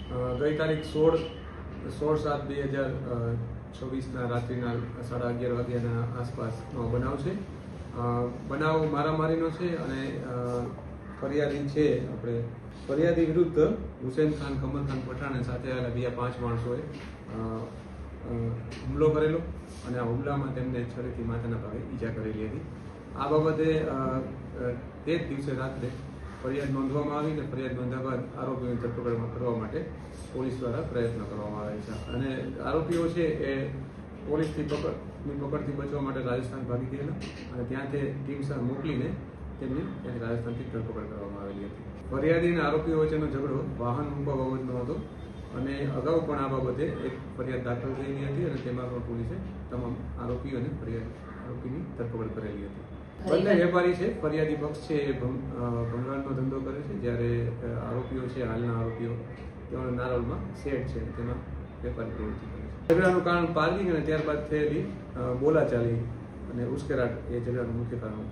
ગઈ તારીખ 16/7/2024 રાત્રિના 11:30 વાગ્યાના આસપાસનો બનાવ છે. બનાવ મારામારીનો છે અને ફરિયાદી છે ફરિયાદી વિરુદ્ધ હુસેન ખાન, કમર ખાન પઠાણ સાથે આવેલા બીજા 5 માણસોએ હુમલો કરેલો અને આ હુમલામાં તેમને છરીથી માથાના ભાગે ઈજા કરેલી હતી. આ બાબતે તે જ દિવસે રાત્રે ફરિયાદ નોંધવામાં આવી અને ફરિયાદ નોંધ્યા બાદ આરોપીઓની ધરપકડ કરવા માટે પોલીસ દ્વારા પ્રયત્ન કરવામાં આવે છે અને આરોપીઓ છે એ પોલીસની પકડથી બચવા માટે રાજસ્થાન ભાગી ગયેલા અને ત્યાંથી ટીમ સાથે મોકલીને તેમની ત્યાંથી રાજસ્થાનથી ધરપકડ કરવામાં આવેલી હતી. ફરિયાદી અને આરોપીઓ વચ્ચેનો ઝઘડો વાહન મૂકવા બાબતનો હતો અને અગાઉ પણ આ બાબતે એક ફરિયાદ દાખલ થયેલી હતી અને તેમાં પણ પોલીસે તમામ આરોપીઓ અને આરોપીની ધરપકડ કરેલી હતી. બંને વેપારી છે. ફરિયાદી પક્ષ છે એ ભંગારનો ધંધો કરે છે, જ્યારે આરોપીઓ છે, હાલના આરોપીઓ તેઓ નારોલમાં શેડ છે તેમાં વેપારી પ્રવૃત્તિ કરે છે. ઝઘડાનું કારણ પાર્કિંગ અને ત્યારબાદ થયેલી બોલાચાલી અને ઉશ્કેરાટ એ ઝઘડાનું મુખ્ય કારણ